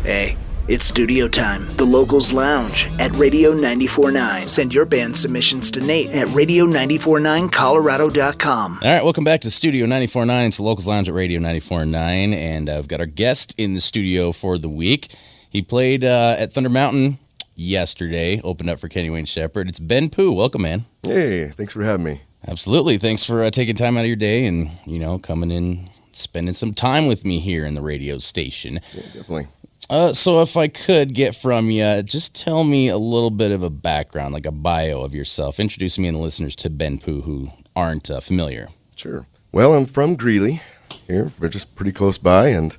Hey, it's studio time. The Locals Lounge at Radio 94.9. Send your band submissions to Nate at radio949colorado.com. All right, welcome back to Studio 94.9. It's the Locals Lounge at Radio 94.9, and I've got our guest in the studio for the week. He played at Thunder Mountain yesterday, opened up for Kenny Wayne Shepherd. It's Ben Pooh. Welcome, man. Hey, thanks for having me. Absolutely. Thanks for taking time out of your day and, coming in, spending some time with me here in the radio station. Yeah, definitely. So if I could get from you, just tell me a little bit of a background, like a bio of yourself. Introduce me and the listeners to Ben Pooh who aren't familiar. Sure. Well, I'm from Greeley here. We're just pretty close by, and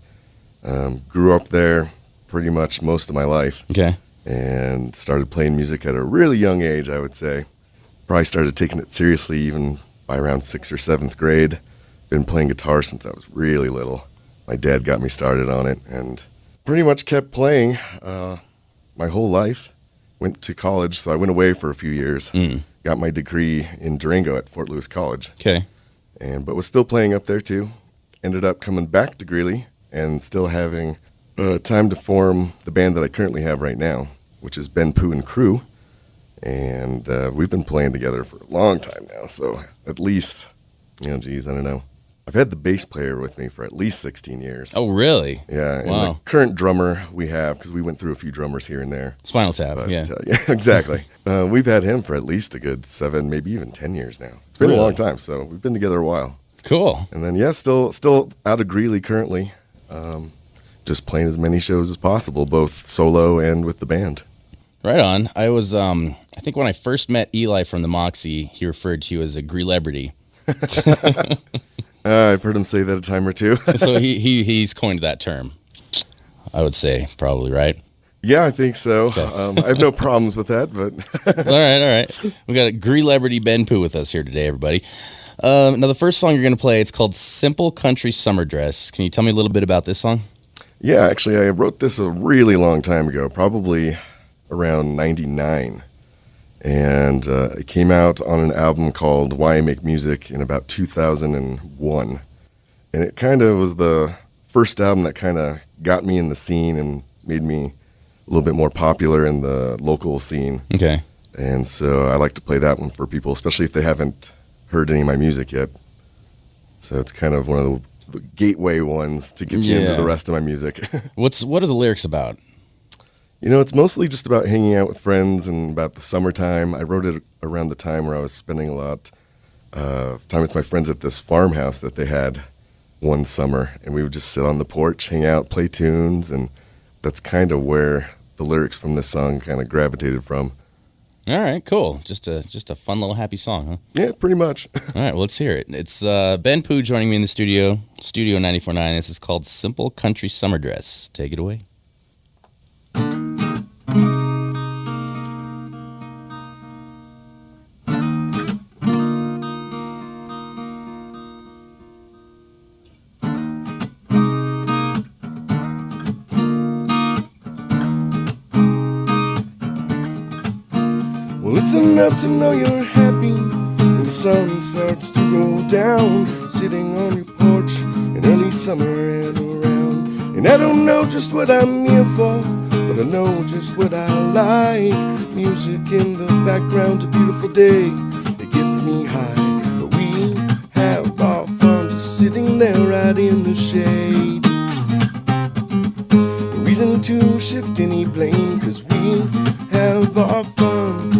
grew up there pretty much most of my life. Okay. And started playing music at a really young age, I would say. Probably started taking it seriously even by around 6th or 7th grade. Been playing guitar since I was really little. My dad got me started on it, and pretty much kept playing my whole life. Went to college, so I went away for a few years. Got my degree in Durango at Fort Lewis College. Okay. But was still playing up there too. Ended up coming back to Greeley and still having time to form the band that I currently have right now, which is Ben Pooh and Crew. And we've been playing together for a long time now, so at least, I don't know. I've had the bass player with me for at least 16 years. Oh, really? Yeah, and wow. the current drummer we have, because we went through a few drummers here and there. Spinal Tap, But, yeah. yeah, exactly. We've had him for at least a good 7, maybe even 10 years now. It's been Really? a long time, so we've been together a while. Cool. And then, still out of Greeley currently, just playing as many shows as possible, both solo and with the band. Right on. I was, I think when I first met Eli from the Moxie, he referred to you as a Greelebrity. I've heard him say that a time or two. So he's coined that term, I would say, probably, right? Yeah, I think so. Okay. I have no problems with that, but All right. We got a Greelebrity Ben Pooh with us here today, everybody. Now, the first song you're going to play, it's called Simple Country Summer Dress. Can you tell me a little bit about this song? yeah, actually, I wrote this a really long time ago, probably around 99. And it came out on an album called Why I Make Music in about 2001. And it kind of was the first album that kind of got me in the scene and made me a little bit more popular in the local scene. Okay. And so I like to play that one for people, especially if they haven't heard any of my music yet. So it's kind of one of the gateway ones to get you into the rest of my music. What are the lyrics about? It's mostly just about hanging out with friends and about the summertime. I wrote it around the time where I was spending a lot of time with my friends at this farmhouse that they had one summer. And we would just sit on the porch, hang out, play tunes. And that's kind of where the lyrics from this song kind of gravitated from. All right, cool. Just a fun little happy song, huh? Yeah, pretty much. All right, well, let's hear it. It's Ben Pooh joining me in the studio, Studio 94.9. This is called Simple Country Summer Dress. Take it away. Well, it's enough to know you're happy when the sun starts to go down, sitting on your porch in early summer and around. And I don't know just what I'm here for, but I know just what I like. Music in the background, a beautiful day, it gets me high. But we have our fun just sitting there right in the shade. No reason to shift any blame, 'cause we have our fun.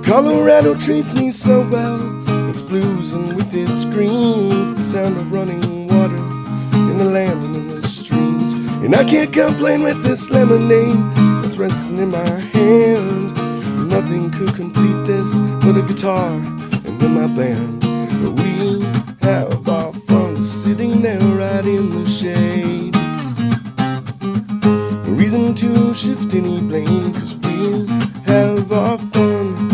Colorado treats me so well. It's blues and with its greens, the sound of running water in the land and in the streams. And I can't complain with this lemonade that's resting in my hand. Nothing could complete this but a guitar and then my band. But we have our fun just sitting there right in the shade. No reason to shift any blame, 'cause we have our fun.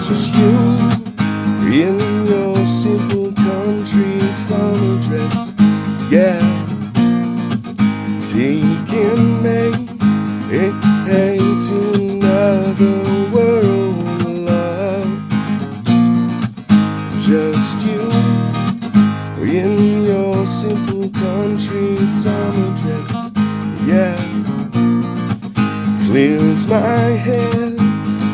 Just you in your simple country summer dress, yeah. taking me to another world of love. Just you in your simple country summer dress, yeah, clears my head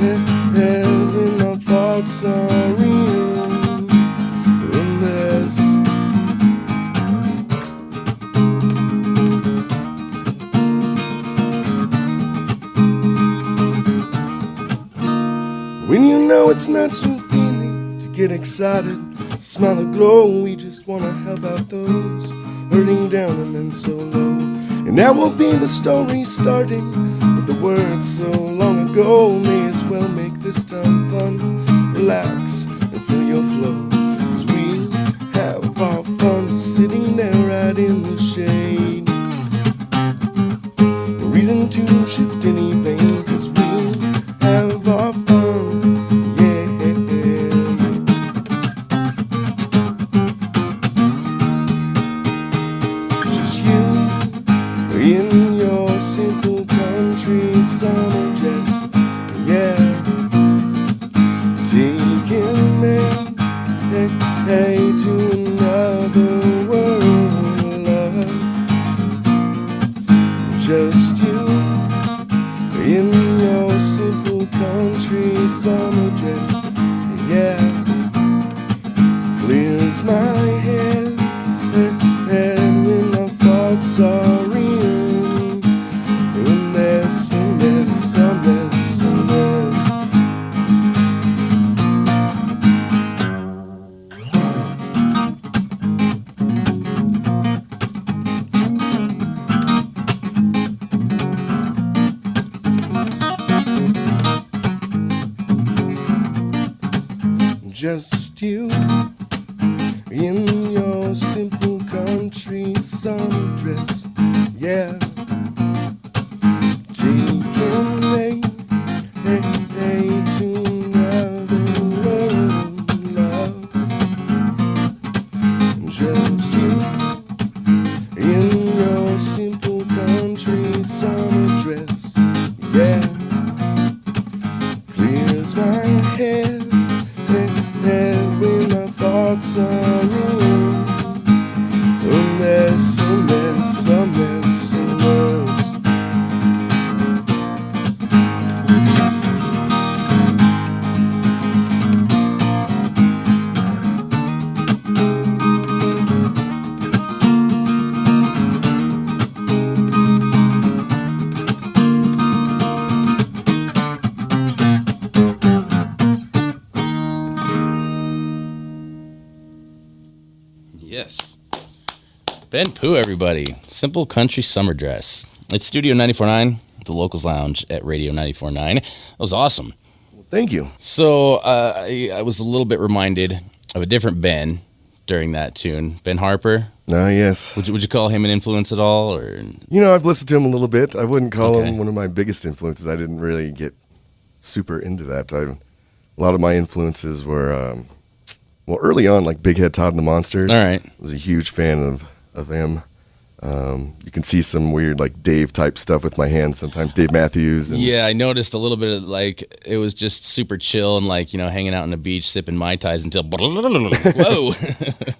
when my thoughts are in this. When you know it's not your feeling to get excited, smile a glow, we just wanna help out those hurting down and then so low. And that will be the story starting with the words so long ago. May as well make this time fun, relax and feel your flow. 'Cause we have our fun sitting there right in the shade. No reason to shift any blame, 'cause we have our fun, yeah. Just you in your simple country summer dress, yeah, taking me to another world of love. Just you in your simple country summer dress, yeah, clears my head when my thoughts are in a mess, a mess, a mess, a mess. Just you in your simple country summer dress, yeah, taking me to another world of love. Just you in your simple country summer dress, yeah, clears my head when my thoughts are in a mess, a mess, a mess, a mess. Yes. Ben Pooh, everybody. Simple Country Summer Dress. It's Studio 94.9, the Locals Lounge at Radio 94.9. That was awesome. Thank you. So I was a little bit reminded of a different Ben during that tune. Ben Harper. Yes. Would you call him an influence at all? Or You know, I've listened to him a little bit. I wouldn't call Okay. him one of my biggest influences. I didn't really get super into that. A lot of my influences were, early on, like Big Head Todd and the Monsters. All right. I was a huge fan of him. You can see some weird, like, Dave-type stuff with my hands sometimes, Dave Matthews. And Yeah, I noticed a little bit of, like, it was just super chill and, like, hanging out on the beach sipping Mai Tais until whoa.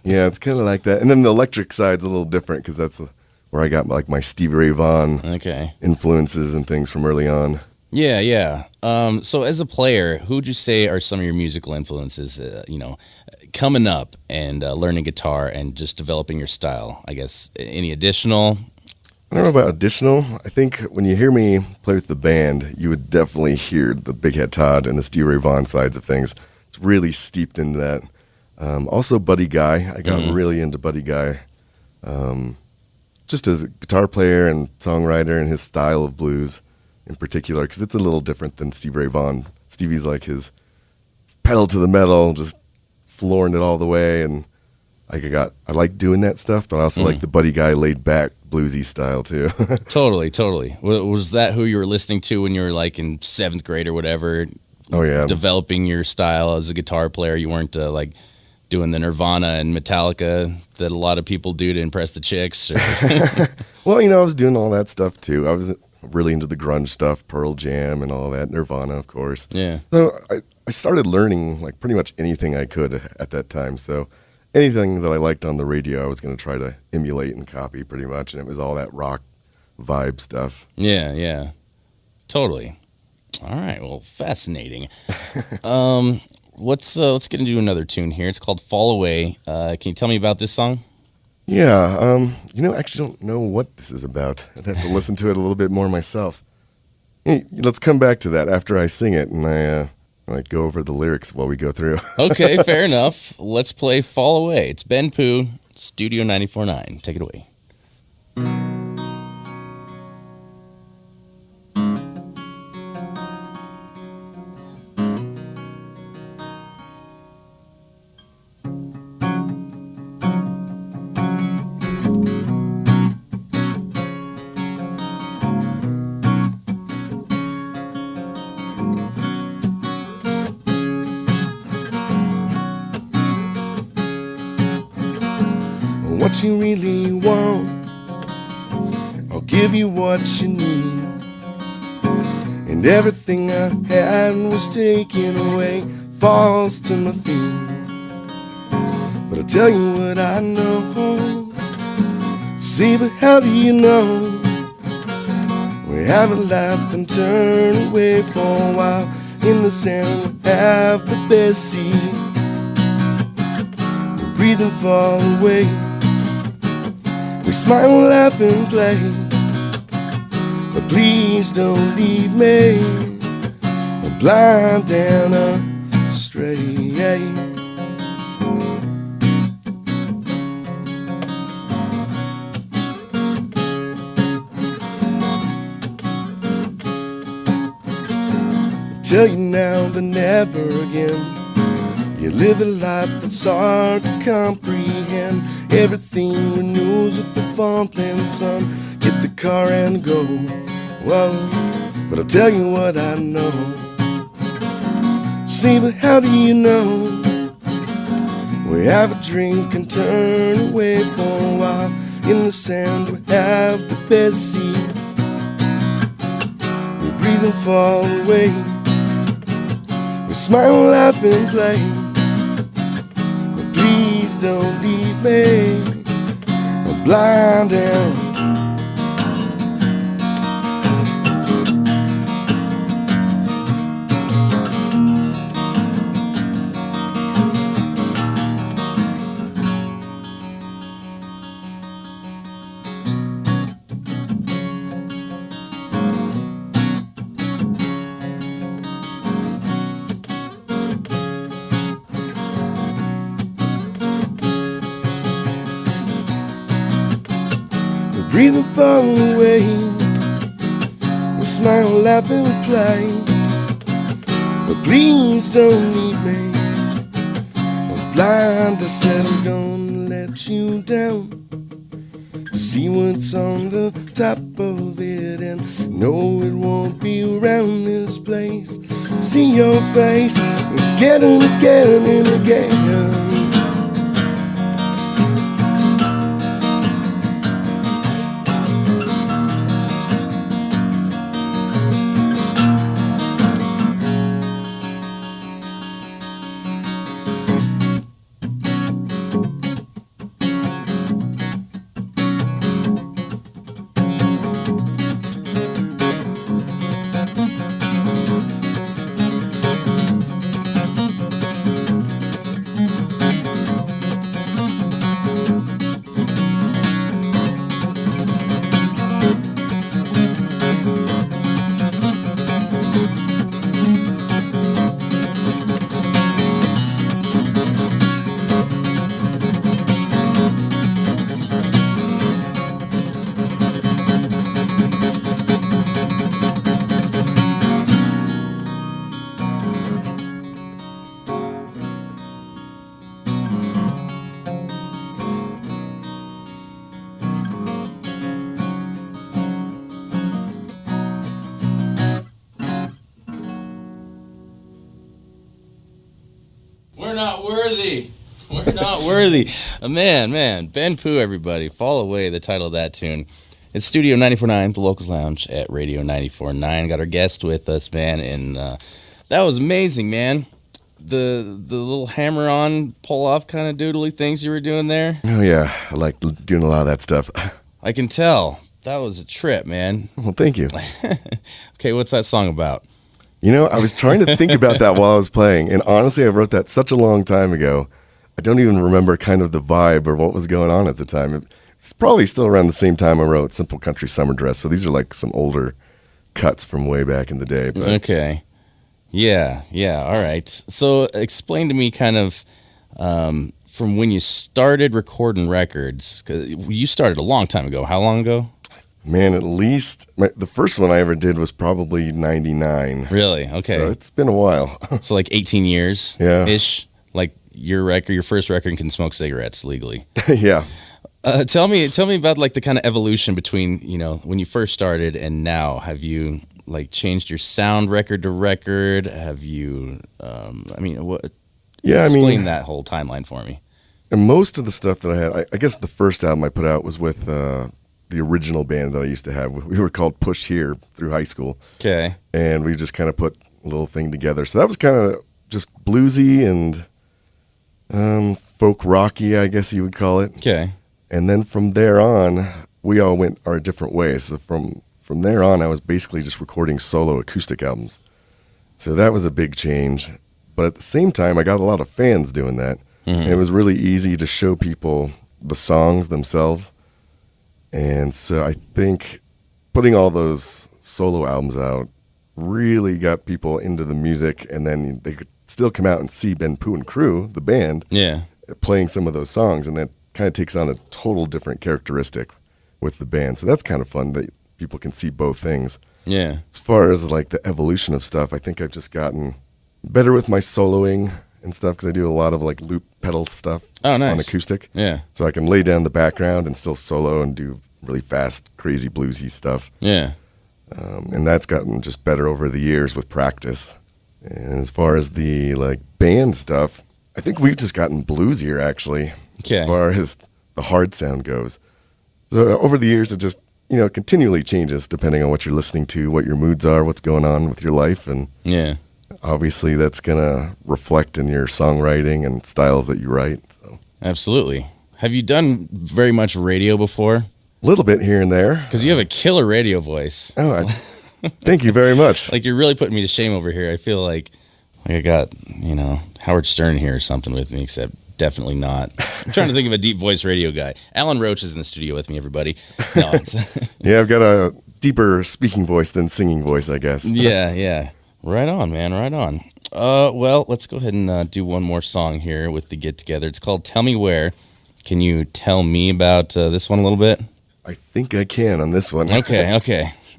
Yeah, it's kind of like that. And then the electric side's a little different because that's where I got, like, my Stevie Ray Vaughan Okay. influences and things from early on. Yeah. So as a player, who would you say are some of your musical influences, coming up and learning guitar and just developing your style? I guess any additional? I don't know about additional. I think when you hear me play with the band, you would definitely hear the Big Head Todd and the Stevie Ray Vaughan sides of things. It's really steeped into that. Also Buddy Guy. I got really into Buddy Guy. Just as a guitar player and songwriter and his style of blues in particular, because it's a little different than Stevie Ray Vaughan. Stevie's like his pedal to the metal, just flooring it all the way, and I like doing that stuff, but I also like the Buddy Guy laid back bluesy style too. Totally. Was that who you were listening to when you were like in 7th grade or whatever? Oh yeah. Developing your style as a guitar player. You weren't like doing the Nirvana and Metallica that a lot of people do to impress the chicks. Or Well, I was doing all that stuff too. I was really into the grunge stuff, Pearl Jam and all that, Nirvana, of course. Yeah. So I started learning like pretty much anything I could at that time. So anything that I liked on the radio, I was going to try to emulate and copy pretty much. And it was all that rock vibe stuff. Yeah. Totally. All right. Well, fascinating. Let's get into another tune here. It's called Fall Away. Can you tell me about this song? Yeah, I actually don't know what this is about. I'd have to listen to it a little bit more myself. Hey, let's come back to that after I sing it, and I go over the lyrics while we go through. Okay, fair enough. Let's play Fall Away. It's Ben Pooh, Studio 94.9. Take it away. What you really want, I'll give you what you need. And everything I had was taken away, falls to my feet. But I'll tell you what I know. See, but how do you know? We have a laugh and turn away for a while. In the sand we have the best seat. We breathe and fall away. We smile, laugh, and play. But please don't leave me blind and astray. Tell you now, but never again. You live a life that's hard to comprehend. Everything renews with the falling sun. Get the car and go. Whoa, but I'll tell you what I know. See, but how do you know? We have a drink and turn away for a while. In the sand we have the best seat. We breathe and fall away. We smile, laugh, and play. But please don't leave me blind and breathe and fall away. We smile, laugh, and play. But please don't leave me blind. I said I'm gonna let you down to see what's on the top of it. And no, it won't be around this place. See your face again and again and again. We're not worthy. We're not worthy. Man, Ben Pooh, everybody. Fall Away, the title of that tune. It's Studio 94.9, the Locals Lounge at Radio 94.9. Got our guest with us, man, and that was amazing, man. The little hammer-on, pull-off kind of doodly things you were doing there. Oh, yeah. I like doing a lot of that stuff. I can tell. That was a trip, man. Well, thank you. Okay, what's that song about? You know, I was trying to think about that while I was playing, and honestly, I wrote that such a long time ago. I don't even remember kind of the vibe or what was going on at the time. It's probably still around the same time I wrote Simple Country Summer Dress, so these are like some older cuts from way back in the day. But. Okay. Yeah, all right. So explain to me kind of from when you started recording records, because you started a long time ago. How long ago? Man, at least the first one I ever did was probably 99. Really? Okay. So it's been a while. So like 18 years Yeah. ish? Like your first record can smoke cigarettes legally. Yeah. Tell me about like the kind of evolution between, when you first started and now. Have you like changed your sound record to record? Have you, what? Yeah, Explain that whole timeline for me. And most of the stuff that I had, I guess the first album I put out was with the original band that I used to have. We were called Push Here through high school. Okay. And we just kind of put a little thing together. So that was kind of just bluesy and folk rocky, I guess you would call it. Okay. And then from there on, we all went our different ways. So from there on, I was basically just recording solo acoustic albums. So that was a big change. But at the same time, I got a lot of fans doing that. Mm-hmm. And it was really easy to show people the songs themselves. And so I think putting all those solo albums out really got people into the music, and then they could still come out and see Ben Pooh and Crew, the band, playing some of those songs, and that kind of takes on a total different characteristic with the band. So that's kind of fun that people can see both things. Yeah. As far as like the evolution of stuff, I think I've just gotten better with my soloing and stuff because I do a lot of like loop pedal stuff on acoustic. Yeah. So I can lay down the background and still solo and do really fast, crazy bluesy stuff. Yeah. And that's gotten just better over the years with practice. And as far as the like band stuff, I think we've just gotten bluesier actually. Okay. As far as the hard sound goes. So over the years, it just continually changes depending on what you're listening to, what your moods are, what's going on with your life, and obviously that's gonna reflect in your songwriting and styles that you write. So. Absolutely. Have you done very much radio before? A little bit here and there. Because you have a killer radio voice. Oh, thank you very much. Like you're really putting me to shame over here. I feel like I got Howard Stern here or something with me, except definitely not. I'm trying to think of a deep voice radio guy. Alan Roach is in the studio with me, everybody. No, yeah, I've got a deeper speaking voice than singing voice, I guess. Yeah. Right on, man. Right on. Well, let's go ahead and do one more song here with the Get Together. It's called Tell Me Where. Can you tell me about this one a little bit? I think I can on this one. Okay. I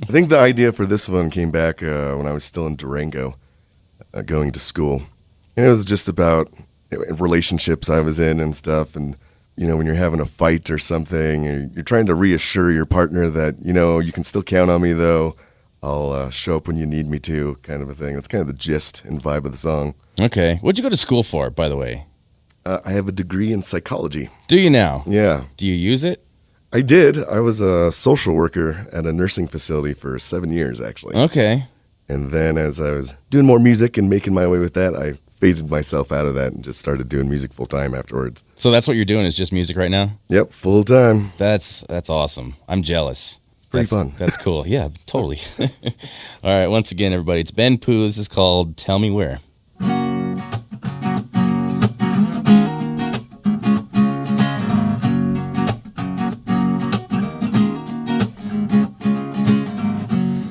think the idea for this one came back when I was still in Durango, going to school. And it was just about relationships I was in and stuff. And, when you're having a fight or something, you're trying to reassure your partner that, you can still count on me, though. I'll show up when you need me to, kind of a thing. That's kind of the gist and vibe of the song. Okay. What'd you go to school for, by the way? I have a degree in psychology. Do you now? Yeah. Do you use it? I did. I was a social worker at a nursing facility for 7 years, actually. Okay. And then as I was doing more music and making my way with that, I faded myself out of that and just started doing music full time afterwards. So that's what you're doing is just music right now? Yep, full time. That's awesome. I'm jealous. Pretty fun. That's cool. Yeah, totally. All right, once again, everybody, it's Ben Pooh. This is called Tell Me Where.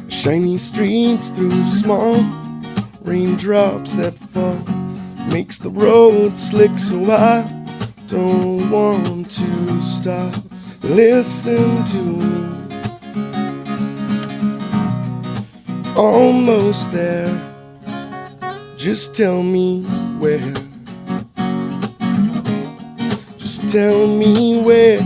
Shiny streets through small raindrops that fall makes the road slick, so I don't want to stop. Listen to me. Almost there. Just tell me where. Just tell me where.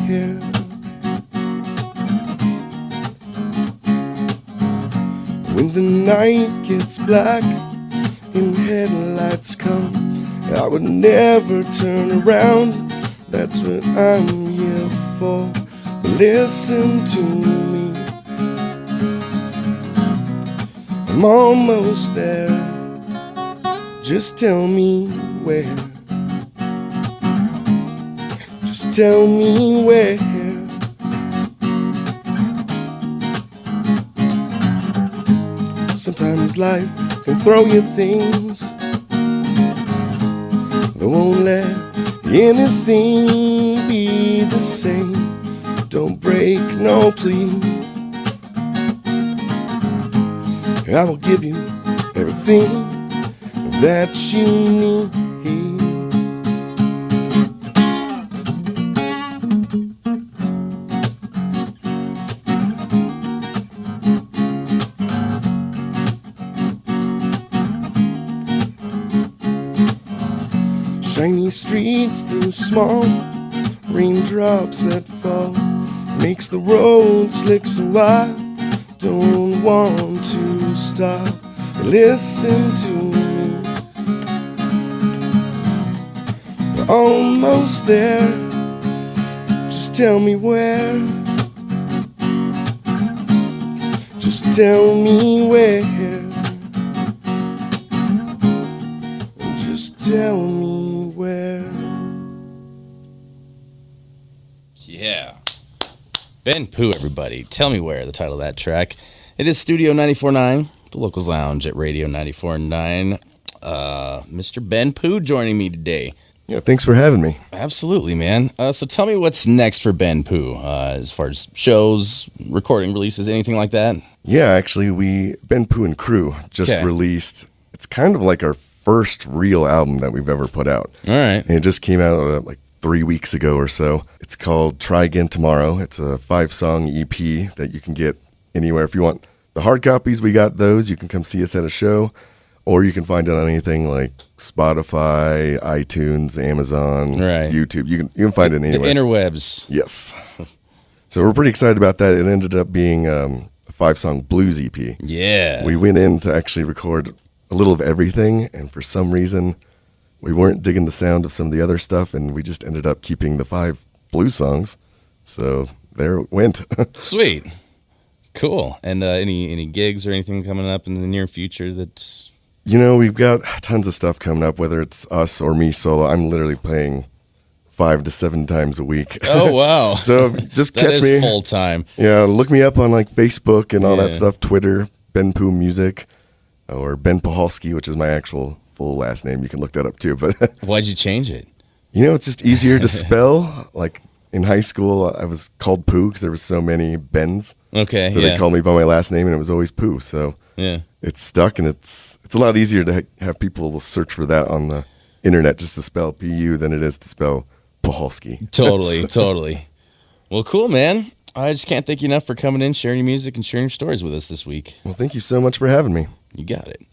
When the night gets black and headlights come, I would never turn around. That's what I'm here for. Listen to me. I'm almost there. Just tell me where. Just tell me where. Sometimes life can throw you things that won't let anything be the same. Don't break, no please. I will give you everything that you need. Shiny streets through small raindrops that fall makes the road slick, so I don't want to stop. Listen to me. We're almost there. Just tell me where. Just tell me where. Just tell me where. Yeah. Ben Pooh, everybody. Tell me where, the title of that track. It is Studio 94.9, the Locals Lounge at Radio 94.9. Mr. Ben Pooh joining me today. Yeah, thanks for having me. Absolutely, man. So tell me what's next for Ben Pooh, as far as shows, recording releases, anything like that? Yeah, actually, Ben Pooh and Crew just released, it's kind of like our first real album that we've ever put out. All right. And it just came out like 3 weeks ago or so. It's called Try Again Tomorrow. It's a 5-song EP that you can get anywhere. If you want the hard copies, we got those. You can come see us at a show, or you can find it on anything like Spotify, iTunes, Amazon, YouTube. You can find it anywhere. The interwebs. Yes. So we're pretty excited about that. It ended up being a 5-song blues EP. Yeah. We went in to actually record a little of everything, and for some reason we weren't digging the sound of some of the other stuff, and we just ended up keeping the 5 blues songs. So there it went. Sweet. Cool. And any gigs or anything coming up in the near future that's... You know, we've got tons of stuff coming up, whether it's us or me solo. I'm literally playing 5 to 7 times a week. Oh, wow. So just catch me. That is full time. Yeah, look me up on like Facebook and all that stuff, Twitter, Ben Pooh Music, or Ben Pahalski, which is my actual full last name. You can look that up too. But why'd you change it? You know, it's just easier to spell. Like in high school, I was called Pooh because there were so many Bens. Okay, so they called me by my last name, and it was always Pooh. So it's stuck, and it's a lot easier to have people search for that on the internet just to spell P-U than it is to spell Pahalski. Totally. Well, cool, man. I just can't thank you enough for coming in, sharing your music, and sharing your stories with us this week. Well, thank you so much for having me. You got it.